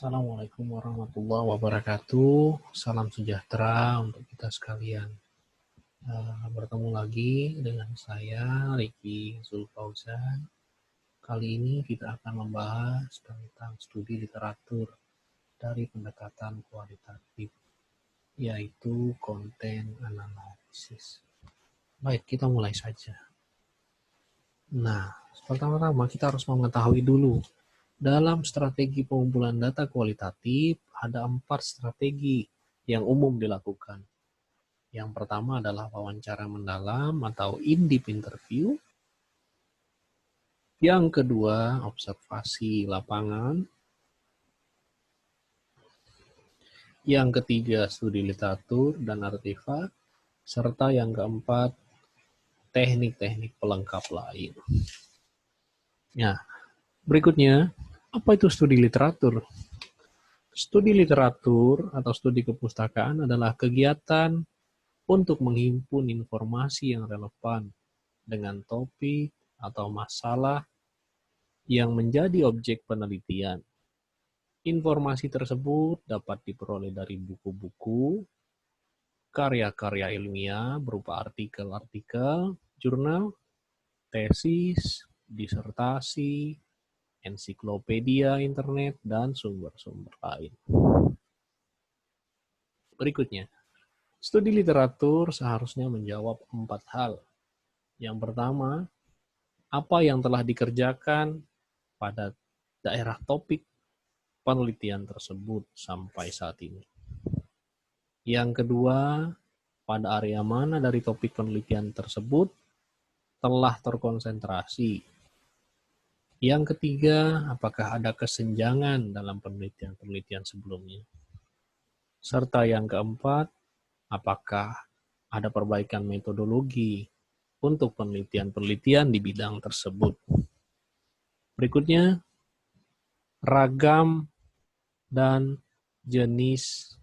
Assalamualaikum warahmatullahi wabarakatuh. Salam sejahtera untuk kita sekalian. Bertemu lagi dengan saya, Riki Zulfauzan. Kali ini kita akan membahas tentang studi literatur dari pendekatan kualitatif, yaitu konten analisis. Baik, kita mulai saja. Nah, pertama-tama kita harus mengetahui dulu dalam strategi pengumpulan data kualitatif, ada 4 strategi yang umum dilakukan. Yang pertama adalah wawancara mendalam atau in-depth interview. Yang kedua, observasi lapangan. Yang ketiga, studi literatur dan artefak. Serta yang keempat, teknik-teknik pelengkap lain. Nah, berikutnya, apa itu studi literatur? Studi literatur atau studi kepustakaan adalah kegiatan untuk menghimpun informasi yang relevan dengan topik atau masalah yang menjadi objek penelitian. Informasi tersebut dapat diperoleh dari buku-buku, karya-karya ilmiah berupa artikel-artikel, jurnal, tesis, disertasi, ensiklopedia internet, dan sumber-sumber lain. Berikutnya, studi literatur seharusnya menjawab 4 hal. Yang pertama, apa yang telah dikerjakan pada daerah topik penelitian tersebut sampai saat ini. Yang kedua, pada area mana dari topik penelitian tersebut telah terkonsentrasi. Yang ketiga, apakah ada kesenjangan dalam penelitian-penelitian sebelumnya. Serta yang keempat, apakah ada perbaikan metodologi untuk penelitian-penelitian di bidang tersebut. Berikutnya, ragam dan jenis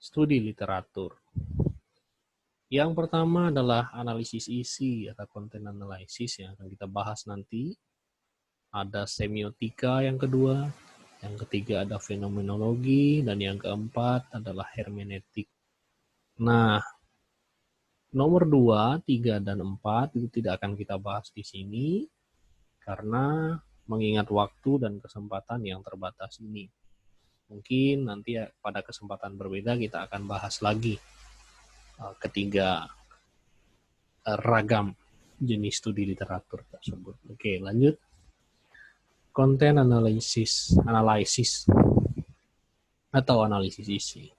studi literatur. Yang pertama adalah analisis isi atau konten analisis yang akan kita bahas nanti. Ada semiotika yang kedua, yang ketiga ada fenomenologi, dan yang keempat adalah hermeneutik. Nah, nomor 2, 3, dan 4 itu tidak akan kita bahas di sini karena mengingat waktu dan kesempatan yang terbatas ini. Mungkin nanti pada kesempatan berbeda kita akan bahas lagi ketiga ragam jenis studi literatur tersebut. Oke, lanjut. Konten analisis atau analisis isi.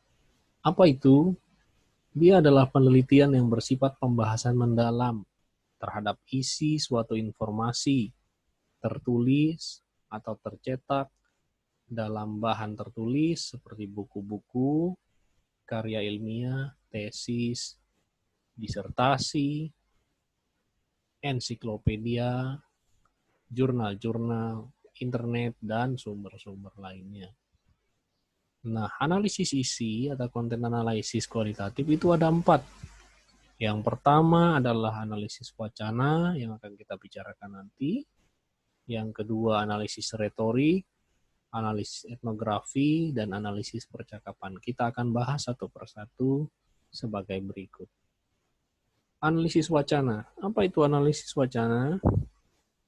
Apa itu? Dia adalah penelitian yang bersifat pembahasan mendalam terhadap isi suatu informasi tertulis atau tercetak dalam bahan tertulis seperti buku-buku, karya ilmiah, tesis, disertasi, ensiklopedia, jurnal-jurnal, internet, dan sumber-sumber lainnya. Nah, analisis isi atau konten analisis kualitatif itu ada 4. Yang pertama adalah analisis wacana yang akan kita bicarakan nanti. Yang kedua, analisis retorik, analisis etnografi, dan analisis percakapan. Kita akan bahas satu persatu sebagai berikut. Analisis wacana. Apa itu analisis wacana?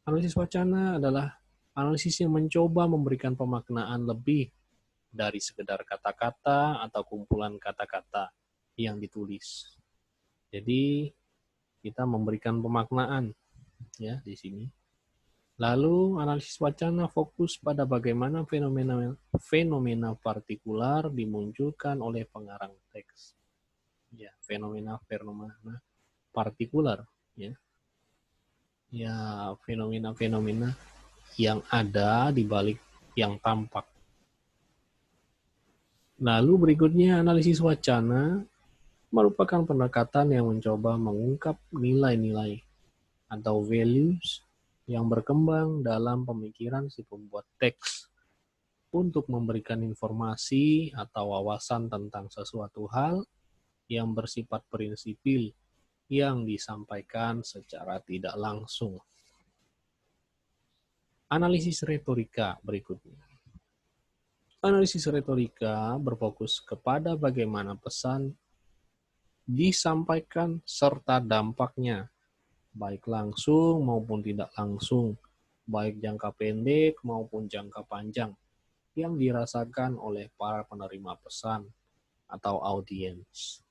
Analisis wacana adalah analisis yang mencoba memberikan pemaknaan lebih dari sekedar kata-kata atau kumpulan kata-kata yang ditulis. Jadi kita memberikan pemaknaan ya di sini. Lalu analisis wacana fokus pada bagaimana fenomena partikular dimunculkan oleh pengarang teks. Ya, fenomena partikular ya. Ya, fenomena-fenomena yang ada di balik yang tampak. Lalu berikutnya analisis wacana merupakan pendekatan yang mencoba mengungkap nilai-nilai atau values yang berkembang dalam pemikiran si pembuat teks untuk memberikan informasi atau wawasan tentang sesuatu hal yang bersifat prinsipil yang disampaikan secara tidak langsung. Analisis retorika berikutnya. Analisis retorika berfokus kepada bagaimana pesan disampaikan serta dampaknya, baik langsung maupun tidak langsung, baik jangka pendek maupun jangka panjang, yang dirasakan oleh para penerima pesan atau audiens.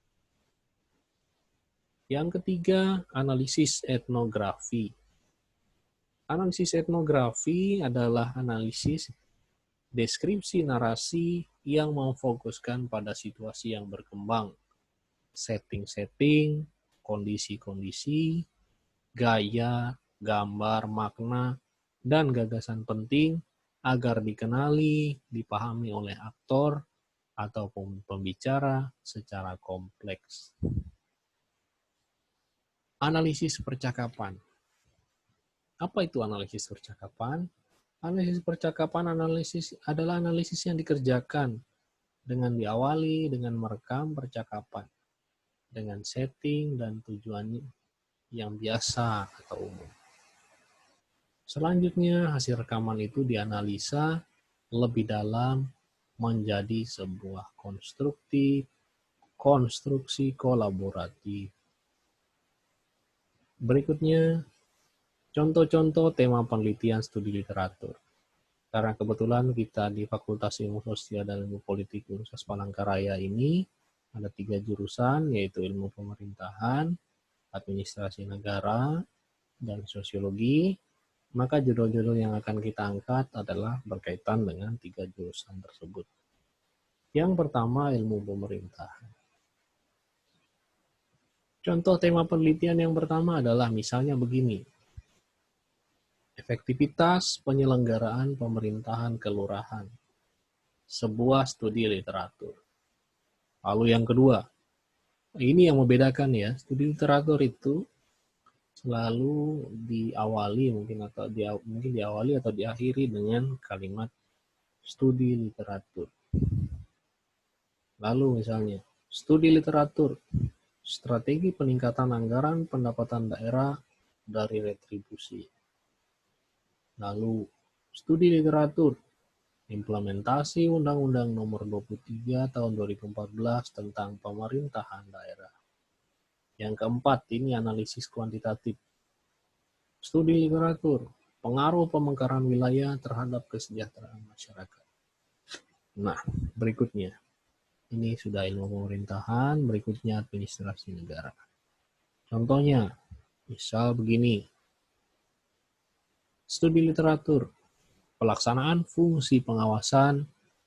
Yang ketiga, analisis etnografi. Analisis etnografi adalah analisis deskripsi narasi yang memfokuskan pada situasi yang berkembang, setting-setting, kondisi-kondisi, gaya, gambar, makna, dan gagasan penting agar dikenali, dipahami oleh aktor atau pembicara secara kompleks. Analisis percakapan. Apa itu analisis percakapan? Analisis percakapan adalah analisis yang dikerjakan dengan diawali dengan merekam percakapan dengan setting dan tujuan yang biasa atau umum. Selanjutnya, hasil rekaman itu dianalisa lebih dalam menjadi sebuah konstruksi kolaboratif. Berikutnya, contoh-contoh tema penelitian studi literatur. Karena kebetulan kita di Fakultas Ilmu Sosial dan Ilmu Politik Universitas Palangkaraya ini ada 3 jurusan, yaitu ilmu pemerintahan, administrasi negara, dan sosiologi. Maka judul-judul yang akan kita angkat adalah berkaitan dengan 3 jurusan tersebut. Yang pertama, ilmu pemerintahan. Contoh tema penelitian yang pertama adalah misalnya begini. Efektivitas penyelenggaraan pemerintahan kelurahan. Sebuah studi literatur. Lalu yang kedua, ini yang membedakan ya, studi literatur itu selalu diawali atau diakhiri dengan kalimat studi literatur. Lalu misalnya, studi literatur, strategi peningkatan anggaran pendapatan daerah dari retribusi. Lalu, studi literatur, implementasi Undang-Undang Nomor 23 Tahun 2014 tentang pemerintahan daerah. Yang keempat, ini analisis kuantitatif. Studi literatur, pengaruh pemekaran wilayah terhadap kesejahteraan masyarakat. Nah, berikutnya. Ini sudah ilmu pemerintahan, berikutnya administrasi negara. Contohnya, misal begini. Studi literatur, pelaksanaan fungsi pengawasan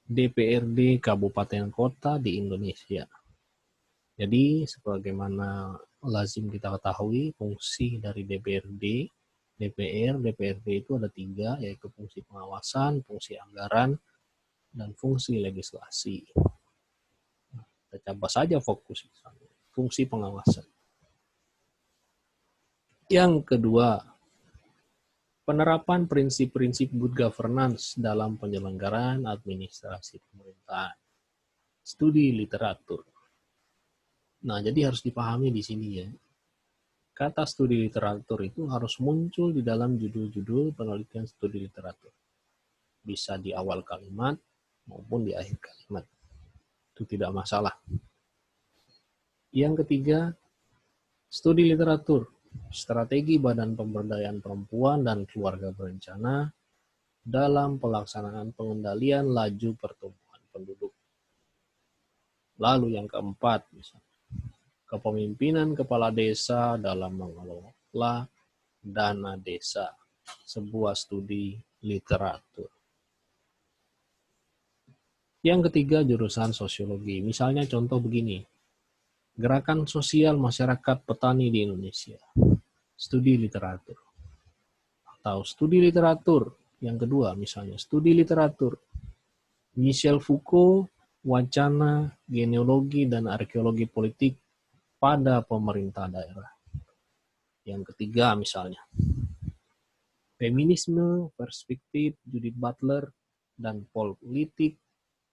DPRD Kabupaten Kota di Indonesia. Jadi, sebagaimana lazim kita ketahui, fungsi dari DPRD itu ada 3, yaitu fungsi pengawasan, fungsi anggaran, dan fungsi legislasi. Kita coba saja fokus fungsi pengawasan. Yang kedua, penerapan prinsip-prinsip good governance dalam penyelenggaraan administrasi pemerintahan. Studi literatur. Nah, jadi harus dipahami di sini ya. Kata studi literatur itu harus muncul di dalam judul-judul penelitian studi literatur. Bisa di awal kalimat maupun di akhir kalimat. Itu tidak masalah. Yang ketiga, studi literatur, strategi Badan Pemberdayaan Perempuan dan Keluarga Berencana dalam pelaksanaan pengendalian laju pertumbuhan penduduk. Lalu yang keempat, misalnya, kepemimpinan kepala desa dalam mengelola dana desa, sebuah studi literatur. Yang ketiga, jurusan sosiologi. Misalnya contoh begini, gerakan sosial masyarakat petani di Indonesia, studi literatur. Atau studi literatur, yang kedua misalnya, studi literatur, Michel Foucault, wacana, genealogi, dan arkeologi politik pada pemerintah daerah. Yang ketiga misalnya, feminisme, perspektif Judith Butler, dan politik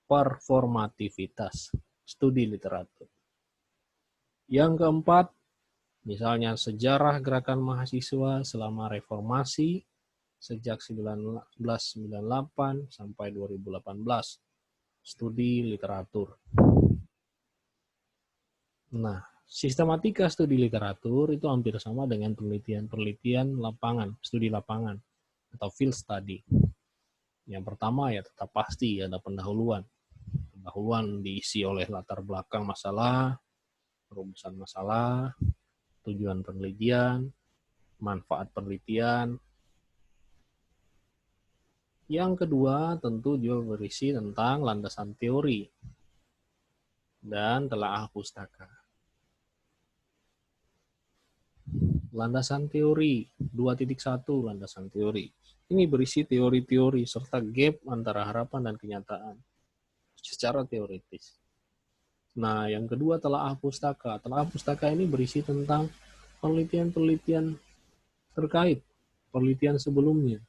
performativitas, studi literatur. Yang keempat, misalnya sejarah gerakan mahasiswa selama reformasi sejak 1998 sampai 2018. studi literatur. Nah, sistematika studi literatur itu hampir sama dengan penelitian lapangan, studi lapangan, atau field study. Yang pertama ya tetap pasti ada pendahuluan. Pendahuluan diisi oleh latar belakang masalah, perumusan masalah, tujuan penelitian, manfaat penelitian. Yang kedua tentu juga berisi tentang landasan teori dan telaah pustaka. Landasan teori 2.1 landasan teori. Ini berisi teori-teori serta gap antara harapan dan kenyataan secara teoritis. Nah, yang kedua telaah pustaka. Telaah pustaka ini berisi tentang penelitian-penelitian terkait penelitian sebelumnya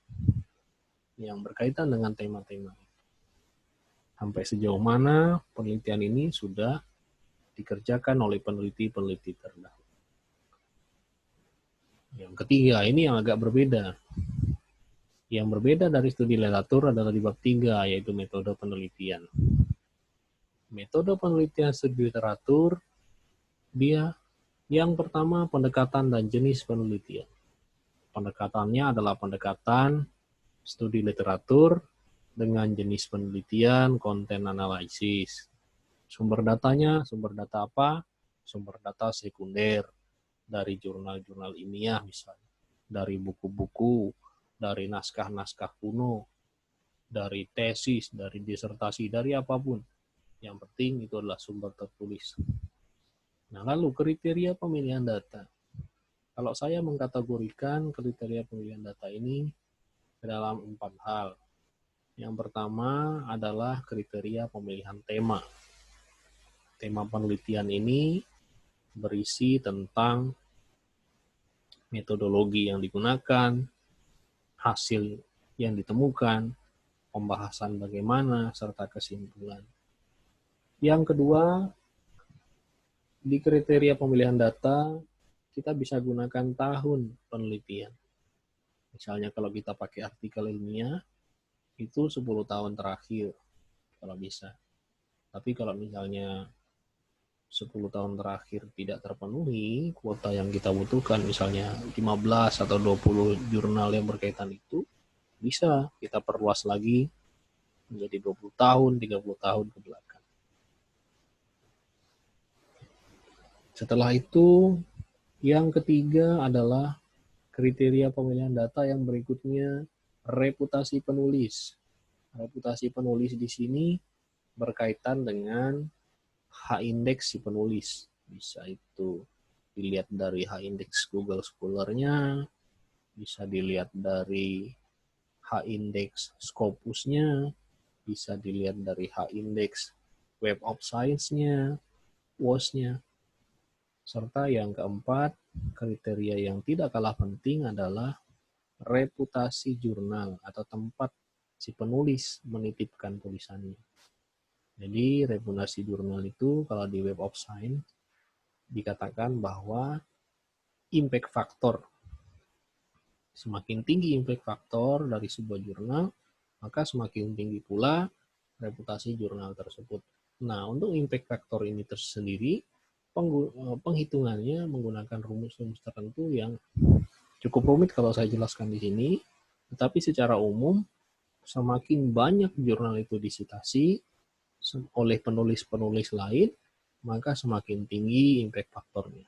yang berkaitan dengan tema-tema. Sampai sejauh mana penelitian ini sudah dikerjakan oleh peneliti-peneliti terdahulu. Yang ketiga, ini yang agak berbeda. Yang berbeda dari studi literatur adalah di bab 3, yaitu metode penelitian. Metode penelitian studi literatur, dia yang pertama pendekatan dan jenis penelitian. Pendekatannya adalah pendekatan studi literatur dengan jenis penelitian konten analisis. Sumber datanya, sumber data apa? Sumber data sekunder dari jurnal-jurnal ilmiah misalnya, dari buku-buku, dari naskah-naskah kuno, dari tesis, dari disertasi, dari apapun. Yang penting itu adalah sumber tertulis. Nah, lalu kriteria pemilihan data. Kalau saya mengkategorikan kriteria pemilihan data ini dalam 4 hal. Yang pertama adalah kriteria pemilihan tema. Tema penelitian ini berisi tentang metodologi yang digunakan, hasil yang ditemukan, pembahasan bagaimana, serta kesimpulan. Yang kedua, di kriteria pemilihan data, kita bisa gunakan tahun penelitian. Misalnya kalau kita pakai artikel ilmiah, itu 10 tahun terakhir, kalau bisa. Tapi kalau misalnya 10 tahun terakhir tidak terpenuhi kuota yang kita butuhkan, misalnya 15 atau 20 jurnal yang berkaitan itu, bisa kita perluas lagi menjadi 20 tahun, 30 tahun ke belakang. Setelah itu, yang ketiga adalah kriteria pemilihan data yang berikutnya, reputasi penulis. Reputasi penulis di sini berkaitan dengan H-index si penulis. Bisa itu dilihat dari H-index Google Scholar-nya, bisa dilihat dari H-index Scopus-nya, bisa dilihat dari H-index Web of Science-nya, WOS-nya. Serta yang keempat, kriteria yang tidak kalah penting adalah reputasi jurnal atau tempat si penulis menitipkan tulisannya. Jadi reputasi jurnal itu kalau di Web of Science dikatakan bahwa impact factor. Semakin tinggi impact factor dari sebuah jurnal, maka semakin tinggi pula reputasi jurnal tersebut. Nah, untuk impact factor ini tersendiri, penghitungannya menggunakan rumus-rumus tertentu yang cukup rumit kalau saya jelaskan di sini, tetapi secara umum, semakin banyak jurnal itu disitasi oleh penulis-penulis lain, maka semakin tinggi impact faktornya.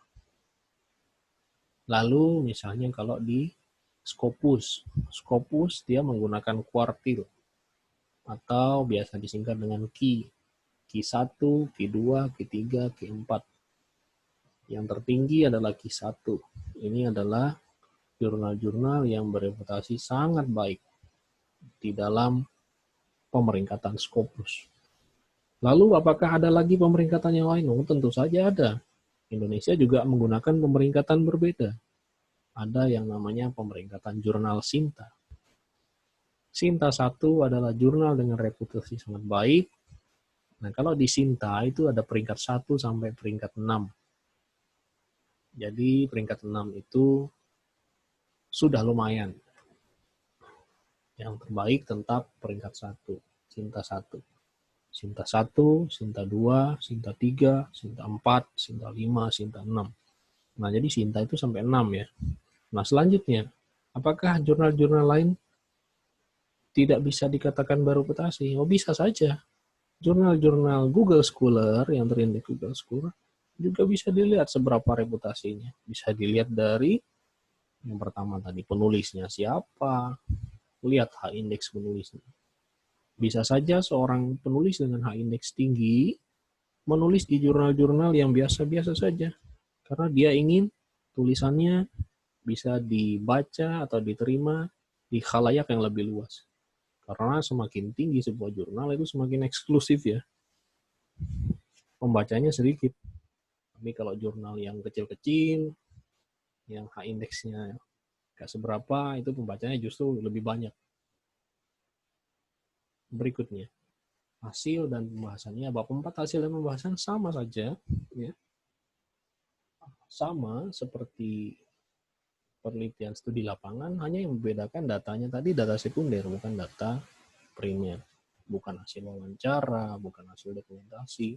Lalu misalnya kalau di Scopus dia menggunakan kuartil atau biasa disingkat dengan Q. Q1, Q2, Q3, Q4. Yang tertinggi adalah Q1. Ini adalah jurnal-jurnal yang bereputasi sangat baik di dalam pemeringkatan Scopus. Lalu apakah ada lagi pemeringkatan yang lain? Oh, tentu saja ada. Indonesia juga menggunakan pemeringkatan berbeda. Ada yang namanya pemeringkatan jurnal Sinta. Sinta 1 adalah jurnal dengan reputasi sangat baik. Nah, kalau di Sinta itu ada peringkat 1 sampai peringkat 6. Jadi peringkat 6 itu sudah lumayan. Yang terbaik tetap peringkat 1, Sinta 1. Sinta 1, Sinta 2, Sinta 3, Sinta 4, Sinta 5, Sinta 6. Nah, jadi Sinta itu sampai 6 ya. Nah, selanjutnya, apakah jurnal-jurnal lain tidak bisa dikatakan bereputasi? Oh, bisa saja. Jurnal-jurnal Google Scholar yang terindeks Google Scholar juga bisa dilihat seberapa reputasinya. Bisa dilihat dari yang pertama tadi, penulisnya siapa, lihat H-index penulisnya. Bisa saja seorang penulis dengan H-index tinggi menulis di jurnal-jurnal yang biasa-biasa saja, karena dia ingin tulisannya bisa dibaca atau diterima di khalayak yang lebih luas. Karena semakin tinggi sebuah jurnal itu semakin eksklusif ya, pembacanya sedikit. Tapi kalau jurnal yang kecil-kecil, yang H-index-nya gak seberapa, itu pembacanya justru lebih banyak. Berikutnya, hasil dan pembahasannya. Bab 4 hasil dan pembahasan sama saja, ya. Sama seperti penelitian studi lapangan, hanya yang membedakan datanya tadi data sekunder, bukan data primer. Bukan hasil wawancara, bukan hasil dokumentasi,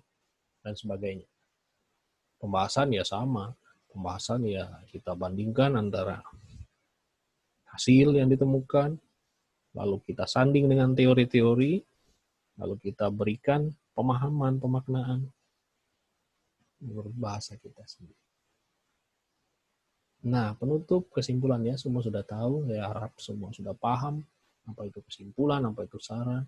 dan sebagainya. Pembahasan ya sama. Pembahasan ya kita bandingkan antara hasil yang ditemukan, lalu kita sanding dengan teori-teori, lalu kita berikan pemahaman, pemaknaan menurut bahasa kita sendiri. Nah, penutup kesimpulannya semua sudah tahu, saya harap semua sudah paham apa itu kesimpulan, apa itu saran.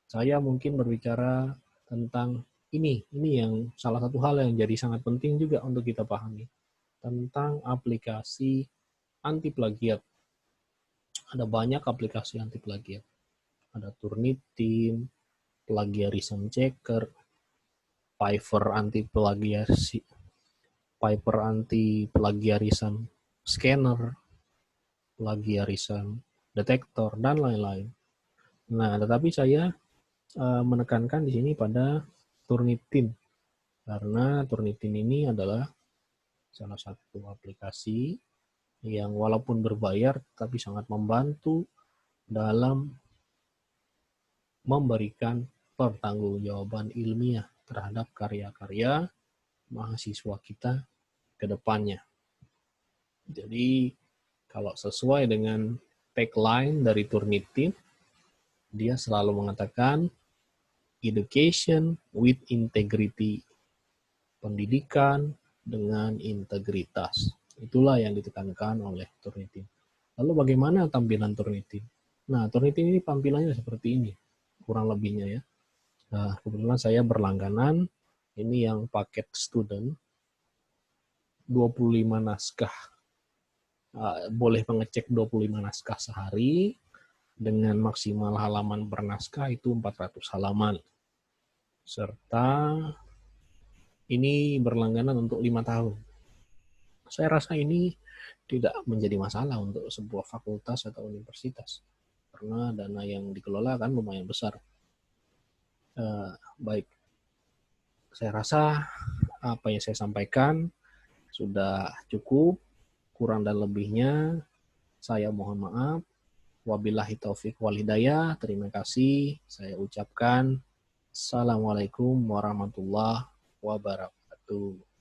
Saya mungkin berbicara tentang ini yang salah satu hal yang jadi sangat penting juga untuk kita pahami, tentang aplikasi anti plagiat. Ada banyak aplikasi anti plagiat. Ada Turnitin, Plagiarism Checker, Piper anti plagiarism scanner, plagiarism detektor, dan lain-lain. Nah, tetapi saya menekankan di sini pada Turnitin, karena Turnitin ini adalah salah satu aplikasi yang walaupun berbayar, tapi sangat membantu dalam memberikan pertanggungjawaban ilmiah terhadap karya-karya mahasiswa kita ke depannya. Jadi, kalau sesuai dengan tagline dari Turnitin, dia selalu mengatakan education with integrity, pendidikan dengan integritas. Itulah yang ditekankan oleh Turnitin. Lalu bagaimana tampilan Turnitin? Nah, Turnitin ini tampilannya seperti ini, kurang lebihnya ya. Nah, kebetulan saya berlangganan, ini yang paket student, 25 naskah. Boleh mengecek 25 naskah sehari, dengan maksimal halaman per naskah itu 400 halaman. Serta ini berlangganan untuk 5 tahun. Saya rasa ini tidak menjadi masalah untuk sebuah fakultas atau universitas, karena dana yang dikelola kan lumayan besar. Baik, saya rasa apa yang saya sampaikan sudah cukup. Kurang dan lebihnya saya mohon maaf. Wabillahi taufik wal hidayah. Terima kasih. Saya ucapkan Assalamualaikum warahmatullahi wabarakatuh.